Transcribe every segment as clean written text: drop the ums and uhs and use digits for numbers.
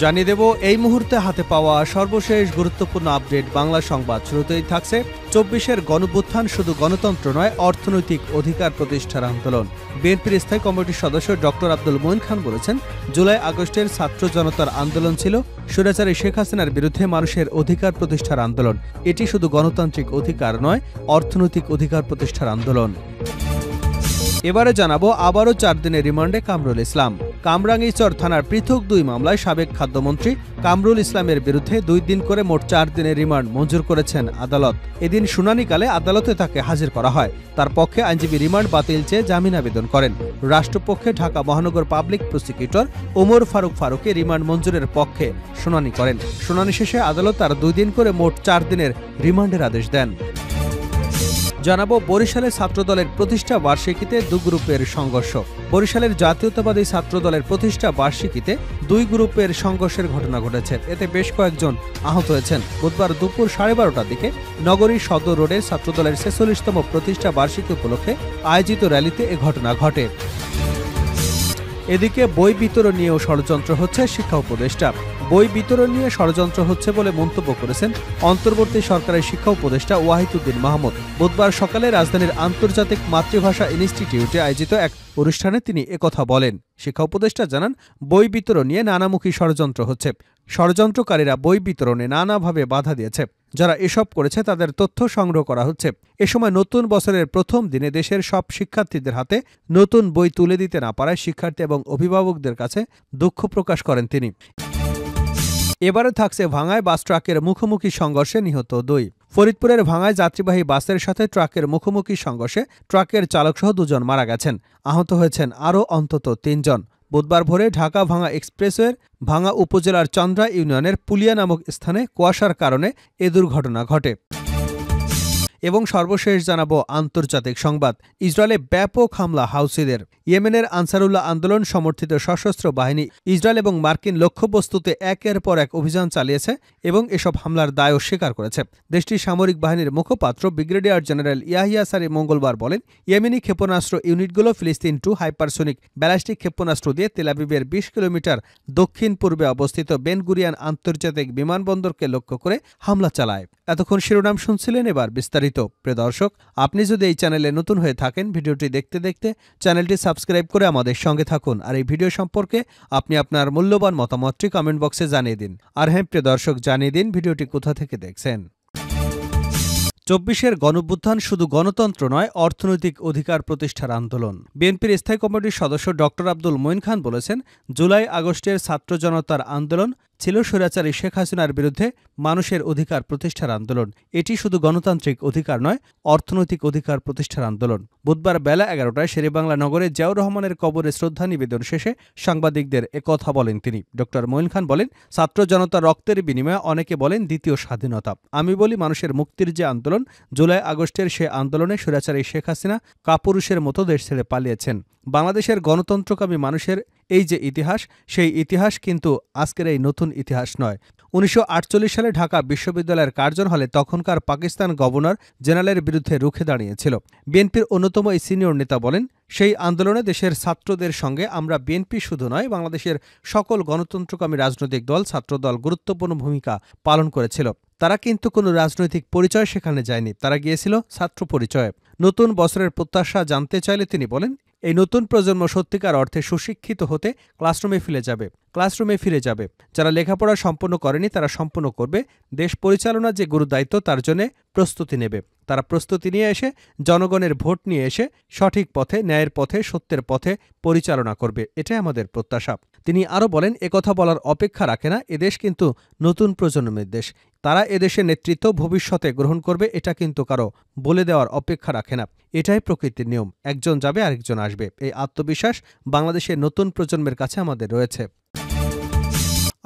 জানিয়ে দেব এই মুহূর্তে হাতে পাওয়া সর্বশেষ গুরুত্বপূর্ণ আপডেট বাংলা সংবাদ। শুরুতেই থাকছে ২৪-এর গণঅভ্যুত্থান শুধু গণতন্ত্র নয়, অর্থনৈতিক অধিকার প্রতিষ্ঠার আন্দোলন। বিএনপির স্থায়ী কমিটির সদস্য ডক্টর আব্দুল মঈন খান বলেছেন, জুলাই আগস্টের ছাত্র জনতার আন্দোলন ছিল স্বৈরাচারী শেখ হাসিনার বিরুদ্ধে মানুষের অধিকার প্রতিষ্ঠার আন্দোলন। এটি শুধু গণতান্ত্রিক অধিকার নয়, অর্থনৈতিক অধিকার প্রতিষ্ঠার আন্দোলন। এবারে জানাবো আবারও ৪ দিনের রিমান্ডে কামরুল ইসলাম। কামরাঙ্গীরচর থানার পৃথক ২ মামলায় সাবেক খাদ্যমন্ত্রী কামরুল ইসলামের বিরুদ্ধে ২ দিন করে মোট ৪ দিনের রিমান্ড মঞ্জুর করেছেন আদালত। এদিন শুনানিকালে আদালতে তাকে হাজির করা হয়। তার পক্ষে আইনজীবী রিমান্ড বাতিল চেয়ে জামিন আবেদন করেন। রাষ্ট্রপক্ষে ঢাকা মহানগর পাবলিক প্রসিকিউটর ওমর ফারুকে রিমান্ড মঞ্জুরের পক্ষে শুনানি করেন। শুনানি শেষে আদালত তার ২ দিন করে মোট ৪ দিনের রিমান্ডের আদেশ দেন। জানাবো বরিশালে ছাত্রদলের প্রতিষ্ঠা বার্ষিকীতে ২ গ্রুপের সংঘর্ষ। বরিশালের জাতীয়তাবাদী ছাত্রদলের প্রতিষ্ঠা বার্ষিকীতে ২ গ্রুপের সংঘর্ষের ঘটনা ঘটেছে। এতে বেশ কয়েকজন আহত হয়েছেন। বুধবার দুপুর 12:30টার দিকে নগরীর সদর রোডে ছাত্রদলের ৪৬তম প্রতিষ্ঠা বার্ষিকী উপলক্ষে আয়োজিত র্যালিতে এ ঘটনা ঘটে। এদিকে বই বিতরণ নিয়েও ষড়যন্ত্র হচ্ছে শিক্ষা উপদেষ্টা। বই বিতরণ নিয়ে ষড়যন্ত্র হচ্ছে বলে মন্তব্য করেছেন অন্তর্বর্তী সরকারের শিক্ষা উপদেষ্টা ওয়াহিদুদ্দিন মাহমুদ। বুধবার সকালে রাজধানীর আন্তর্জাতিক মাতৃভাষা ইনস্টিটিউটে আয়োজিত এক অনুষ্ঠানে তিনি একথা বলেন। শিক্ষা উপদেষ্টা জানান, বই বিতরণ নিয়ে নানামুখী ষড়যন্ত্র হচ্ছে। ষড়যন্ত্রকারীরা বই বিতরণে নানাভাবে বাধা দিয়েছে। যারা এসব করেছে তাদের তথ্য সংগ্রহ করা হচ্ছে। এ সময় নতুন বছরের প্রথম দিনে দেশের সব শিক্ষার্থীদের হাতে নতুন বই তুলে দিতে না পারায় শিক্ষার্থী এবং অভিভাবকদের কাছে দুঃখ প্রকাশ করেন তিনি। এবারে থাকছে ভাঙ্গায় বাস ট্রাকের মুখোমুখি সংঘর্ষে নিহত ২। ফরিদপুরের ভাঙ্গায় যাত্রীবাহী বাসের সাথে ট্রাকের মুখোমুখি সংঘর্ষে ট্রাকের চালকসহ ২ জন মারা গেছেন। আহত হয়েছেন আরও অন্তত ৩ জন। বুধবার ভোরে ঢাকা ভাঙ্গা এক্সপ্রেসওয়ের ভাঙ্গা উপজেলার চন্দ্রা ইউনিয়নের পুলিয়া নামক স্থানে কুয়াশার কারণে এ দুর্ঘটনা ঘটে। এবং সর্বশেষ জানাবো আন্তর্জাতিক সংবাদ। ইসরায়েলে ব্যাপক হামলা হাউথিদের। ইয়েমেনের আনসারুল্লাহ আন্দোলন সমর্থিত সশস্ত্র বাহিনী ইসরায়েল এবং মার্কিন লক্ষ্যবস্তুতে একের পর এক অভিযান চালিয়েছে এবং এসব হামলার দায় অস্বীকার করেছে। দেশটির সামরিক বাহিনীর মুখপাত্র ব্রিগেডিয়ার জেনারেল ইয়াহিয়া সারি মঙ্গলবার বলেন, ইয়েমেনি ক্ষেপণাস্ত্র ইউনিটগুলো ফিলিস্তিন 2 হাইপারসোনিক ব্যালিস্টিক ক্ষেপণাস্ত্র দিয়ে তেল আবিবের ২০ কিলোমিটার দক্ষিণ পূর্বে অবস্থিত বেন গুরিয়ান আন্তর্জাতিক বিমানবন্দরকে লক্ষ্য করে হামলা চালায়। এতক্ষণ শিরোনাম শুনছিলেন, এবার বিস্তারিত। প্রিয় দর্শক, আপনি যদি এই চ্যানেলে নতুন হয়ে থাকেন, ভিডিওটি দেখতে দেখতে চ্যানেলটি সাবস্ক্রাইব করে আমাদের সঙ্গে থাকুন। আর এই ভিডিও সম্পর্কে আপনি আপনার মূল্যবান মতামতটি কমেন্ট বক্সে জানিয়ে দিন। আর হ্যাঁ প্রিয় দর্শক, জানিয়ে দিন ভিডিওটি কোথা থেকে দেখছেন। ২৪-এর গণঅভ্যুত্থান শুধু গণতন্ত্র নয়, অর্থনৈতিক অধিকার প্রতিষ্ঠার আন্দোলন। বিএনপির স্থায়ী কমিটির সদস্য ডক্টর আব্দুল মঈন খান বলেছেন, জুলাই আগস্টের ছাত্র জনতার আন্দোলন ছিল স্বৈরাচারী শেখ হাসিনার বিরুদ্ধে মানুষের অধিকার প্রতিষ্ঠার আন্দোলন। এটি শুধু গণতান্ত্রিক অধিকার নয়, অর্থনৈতিক অধিকার প্রতিষ্ঠার আন্দোলন। বুধবার বেলা ১১টায় শেরেবাংলা নগরে জিয়াউর রহমানের কবরে শ্রদ্ধা নিবেদন শেষে সাংবাদিকদের একথা বলেন তিনি। ডক্টর মঈন খান বলেন, ছাত্র জনতার রক্তের বিনিময়ে অনেকে বলেন দ্বিতীয় স্বাধীনতা। আমি বলি, মানুষের মুক্তির যে আন্দোলন, জুলাই আগস্টের সে আন্দোলনে স্বৈরাচারী শেখ হাসিনা কাপুরুষের মতো দেশ ছেড়ে পালিয়েছেন। বাংলাদেশের গণতন্ত্রকামী মানুষের এই যে ইতিহাস, সেই ইতিহাস কিন্তু আজকের এই নতুন ইতিহাস নয়। ১৯৪৮ সালে ঢাকা বিশ্ববিদ্যালয়ের কার্জন হলে তখনকার পাকিস্তান গভর্নর জেনারেলের বিরুদ্ধে রুখে দাঁড়িয়েছিল। বিএনপির অন্যতম এই সিনিয়র নেতা বলেন, সেই আন্দোলনে দেশের ছাত্রদের সঙ্গে আমরা বিএনপি শুধু নয়, বাংলাদেশের সকল গণতন্ত্রকামী রাজনৈতিক দল, ছাত্রদল গুরুত্বপূর্ণ ভূমিকা পালন করেছিল। তারা কিন্তু কোনো রাজনৈতিক পরিচয় সেখানে যায়নি, তারা গিয়েছিল ছাত্র পরিচয়ে। নতুন বছরের প্রত্যাশা জানতে চাইলে তিনি বলেন, এই নতুন প্রজন্ম সত্যিকার অর্থে সুশিক্ষিত হতে ক্লাসরুমে ফিরে যাবে। যারা লেখাপড়া সম্পন্ন করেনি তারা সম্পন্ন করবে। দেশ পরিচালনা যে গুরুদায়িত্ব, তার জন্য প্রস্তুতি নেবে। তারা প্রস্তুতি নিয়ে এসে জনগণের ভোট নিয়ে এসে সঠিক পথে, ন্যায়ের পথে, সত্যের পথে পরিচালনা করবে। এটাই আমাদের প্রত্যাশা। তিনি আরও বলেন, একথা বলার অপেক্ষা রাখে না, এদেশ কিন্তু নতুন প্রজন্মের দেশ। তারা এদেশের নেতৃত্ব ভবিষ্যতে গ্রহণ করবে, এটা কিন্তু কারো বলে দেওয়ার অপেক্ষা রাখে না। এটাই প্রকৃতির নিয়ম, একজন যাবে আরেকজন আসবে। এই আত্মবিশ্বাস বাংলাদেশের নতুন প্রজন্মের কাছে আমাদের রয়েছে।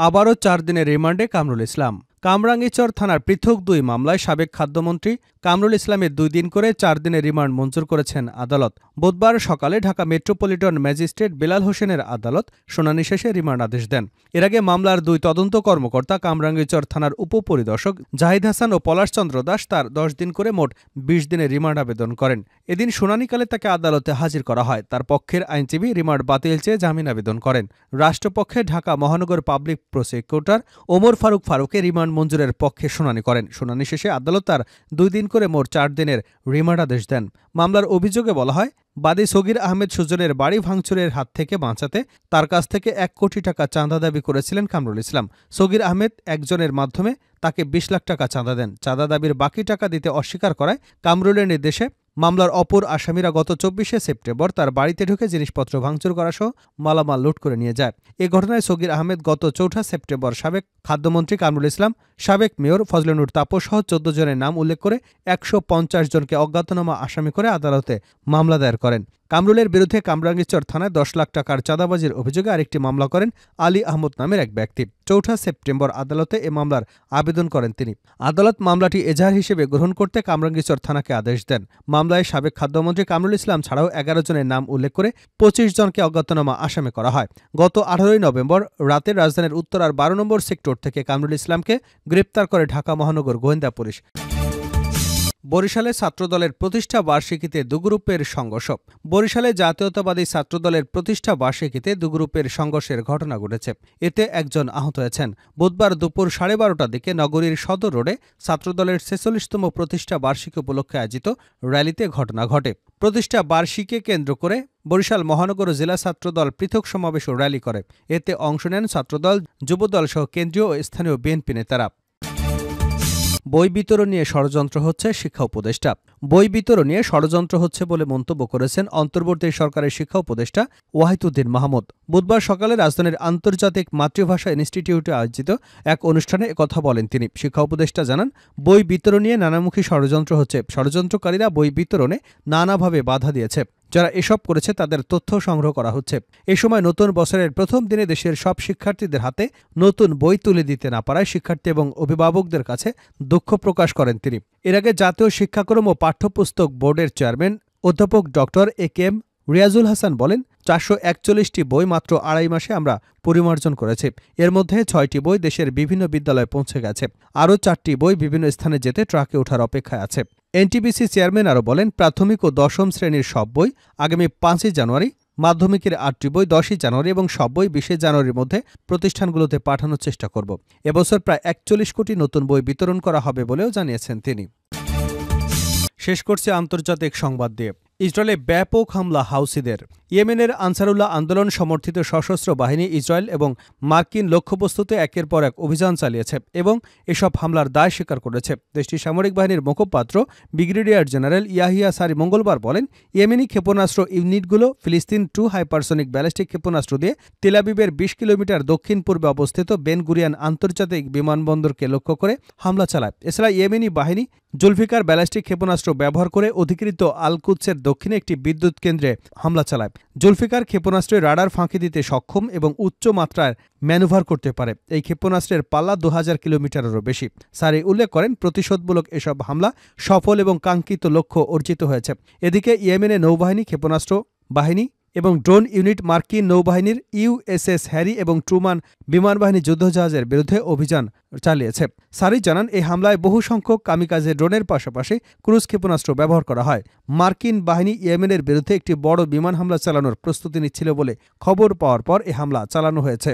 আবারও ৪ দিনের রিমান্ডে কামরুল ইসলাম। কামরাঙ্গীরচর থানার পৃথক ২ মামলায় সাবেক খাদ্যমন্ত্রী কামরুল ইসলামের 2 দিন করে 4 দিনের রিমান্ড মঞ্জুর করেছেন আদালত। বুধবার সকালে ঢাকা মেট্রোপলিটন ম্যাজিস্ট্রেট বেলাল হোসেনের আদালত শুনানি শেষে রিমান্ড আদেশ দেন। এর আগে মামলার 2 তদন্ত কর্মকর্তা কামরাঙ্গীরচর থানার উপপরিদর্শক জাহিদ হাসান ও পলাশ চন্দ্র দাস তার 10 দিন করে মোট 20 দিনের রিমান্ড আবেদন করেন। এদিন শুনানিকালে তাকে আদালতে হাজির করা হয়। তার পক্ষের আইনজীবী রিমান্ড বাতিল চেয়ে জামিন আবেদন করেন। রাষ্ট্রপক্ষে ঢাকা মহানগর পাবলিক প্রসিকিউটর ওমর ফারুকে রিমান্ড মঞ্জুরের পক্ষে শুনানি করেন। শুনানি শেষে আদালত তার 2 দিন করে মোট 4 দিনের রিমান্ড আদেশ দেন। মামলার অভিযোগে বলা হয়, বাদী সগির আহমেদ সুজনের বাড়ি ভাঙচুরের হাত থেকে বাঁচাতে তার কাছ থেকে 1 কোটি টাকা চাঁদা দাবি করেছিলেন কামরুল ইসলাম। সগির আহমেদ একজনের মাধ্যমে তাকে 20 লাখ টাকা চাঁদা দেন। চাঁদা দাবির বাকি টাকা দিতে অস্বীকার করায় কামরুলের নির্দেশে মামলার অপর আসামিরা গত 24শে সেপ্টেম্বর তার বাড়িতে ঢুকে জিনিসপত্র ভাঙচুর করা সহ মালামাল লুট করে নিয়ে যায়। এ ঘটনায় সগির আহমেদ গত 4 সেপ্টেম্বর সাবেক খাদ্যমন্ত্রী কামরুল ইসলাম, সাবেক মেয়র ফজলেনুর তাপস সহ 14 জনের নাম উল্লেখ করে 150 জনকে অজ্ঞাতনামা আসামি করে আদালতে মামলা দায়ের করেন। কামরুলের বিরুদ্ধে কামরাঙ্গীরচর থানায় 10 লাখ টাকার চাঁদাবাজির অভিযোগে আরেকটি মামলা করেন আলী আহমদ নামের এক ব্যক্তি। 4 সেপ্টেম্বর আদালতে এ মামলার আবেদন করেন তিনি। আদালত মামলাটি এজাহার হিসেবে গ্রহণ করতে কামরাঙ্গীরচর থানাকে আদেশ দেন। মামলায় সাবেক খাদ্যমন্ত্রী কামরুল ইসলাম ছাড়াও 11 জনের নাম উল্লেখ করে 25 জনকে অজ্ঞাতনামা আসামি করা হয়। গত 18 নভেম্বর রাতে রাজধানীর উত্তরার 12 নম্বর সেক্টর থেকে কামরুল ইসলামকে গ্রেপ্তার করে ঢাকা মহানগর গোয়েন্দা পুলিশ। বরিশালে ছাত্রদলের প্রতিষ্ঠা বার্ষিকীতে 2 গ্রুপের সংঘর্ষ। বরিশালে জাতীয়তাবাদী ছাত্রদলের প্রতিষ্ঠা বার্ষিকীতে 2 গ্রুপের সংঘর্ষের ঘটনা ঘটেছে। এতে একজন আহত হয়েছেন। বুধবার দুপুর 12:30টার দিকে নগরীর সদর রোডে ছাত্রদলের 46তম প্রতিষ্ঠা বার্ষিকী উপলক্ষে আয়োজিত র্যালিতে ঘটনা ঘটে। প্রতিষ্ঠা বার্ষিকীকে কেন্দ্র করে বরিশাল মহানগর জেলা ছাত্রদল পৃথক সমাবেশ ও র্যালি করে। এতে অংশ নেন ছাত্রদল, যুবদল সহ কেন্দ্রীয় ও স্থানীয় বিএনপি নেতারা। বই বিতরণ নিয়ে ষড়যন্ত্র হচ্ছে, শিক্ষা উপদেষ্টা। বই বিতরণ নিয়ে ষড়যন্ত্র হচ্ছে বলে মন্তব্য করেছেন অন্তর্বর্তী সরকারের শিক্ষা উপদেষ্টা ওয়াহিদুদ্দিন মাহমুদ। বুধবার সকালে রাজধানীর আন্তর্জাতিক মাতৃভাষা ইনস্টিটিউটে আয়োজিত এক অনুষ্ঠানে একথা বলেন তিনি। শিক্ষা উপদেষ্টা জানান, বই বিতরণ নিয়ে নানামুখী ষড়যন্ত্র হচ্ছে। ষড়যন্ত্রকারীরা বই বিতরণে নানাভাবে বাধা দিয়েছে। যারা এসব করেছে তাদের তথ্য সংগ্রহ করা হচ্ছে। এ সময় নতুন বছরের প্রথম দিনে দেশের সব শিক্ষার্থীদের হাতে নতুন বই তুলে দিতে না পারায় শিক্ষার্থী এবং অভিভাবকদের কাছে দুঃখ প্রকাশ করেন তিনি। এর আগে জাতীয় শিক্ষাক্রম ও পাঠ্যপুস্তক বোর্ডের চেয়ারম্যান অধ্যাপক ডক্টর এ.কে.এম. রিয়াজুল হাসান বলেন, 441টি বই মাত্র 2.5 মাসে আমরা পরিমার্জন করেছি। এর মধ্যে 6টি বই দেশের বিভিন্ন বিদ্যালয়ে পৌঁছে গেছে। আরও 4টি বই বিভিন্ন স্থানে যেতে ট্রাকে ওঠার অপেক্ষায় আছে। এনটিবিসি চেয়ারম্যান আরও বলেন, প্রাথমিক ও 10ম শ্রেণীর সব বই আগামী 5 জানুয়ারি, মাধ্যমিকের 8টি বই 10 জানুয়ারি এবং সব বই 20 জানুয়ারির মধ্যে প্রতিষ্ঠানগুলোতে পাঠানোর চেষ্টা করব। এবছর প্রায় 41 কোটি নতুন বই বিতরণ করা হবে বলেও জানিয়েছেন তিনি। শেষ করছে আন্তর্জাতিক সংবাদ দিয়ে। ইসরায়েলে ব্যাপক হামলা হাউসিদের। ইয়েমেনের আনসারুল্লাহ আন্দোলন সমর্থিত সশস্ত্র বাহিনী ইসরায়েল এবং মার্কিন লক্ষ্যবস্তুতে একের পর এক অভিযান চালিয়েছে এবং এসব হামলার দায় স্বীকার করেছে। দেশটির সামরিক বাহিনীর মুখপাত্র ব্রিগেডিয়ার জেনারেল ইয়াহিয়া সারি মঙ্গলবার বলেন, ইয়েমেনি ক্ষেপণাস্ত্র ইউনিটগুলো ফিলিস্তিন 2 হাইপারসনিক ব্যালিস্টিক ক্ষেপণাস্ত্র দিয়ে তেল আবিবের 20 কিলোমিটার দক্ষিণ পূর্বে অবস্থিত বেন গুরিয়ান আন্তর্জাতিক বিমানবন্দরকে লক্ষ্য করে হামলা চালায়। এছাড়া ইয়েমেনি বাহিনী জুলফিকার ব্যালিস্টিক ক্ষেপণাস্ত্র ব্যবহার করে অধিকৃত আল কুদসের দক্ষিণে একটি বিদ্যুৎ কেন্দ্রে হামলা চালায়। জুলফিকার ক্ষেপণাস্ত্রের রাডার ফাঁকি দিতে সক্ষম এবং উচ্চ মাত্রার ম্যানুভার করতে পারে। এই ক্ষেপণাস্ত্রের পাল্লা 2000 কিলোমিটারেরও বেশি। সারি উল্লেখ করেন, প্রতিশোধমূলক এসব হামলা সফল এবং কাঙ্ক্ষিত লক্ষ্য অর্জিত হয়েছে। এদিকে ইয়েমেনে নৌবাহিনী, ক্ষেপণাস্ত্র বাহিনী এবং ড্রোন ইউনিট মার্কিন নৌবাহিনীর ইউএসএস হ্যারি এবং ট্রুমান বিমানবাহিনী যুদ্ধজাহাজের বিরুদ্ধে অভিযান চালিয়েছে। সারি জানান, এই হামলায় বহু সংখ্যক কামিকাজে ড্রোনের পাশাপাশি ক্রুজ ক্ষেপণাস্ত্র ব্যবহার করা হয়। মার্কিন বাহিনী ইয়েমেনের বিরুদ্ধে একটি বড় বিমান হামলা চালানোর প্রস্তুতি নিচ্ছিল বলে খবর পাওয়ার পর এ হামলা চালানো হয়েছে।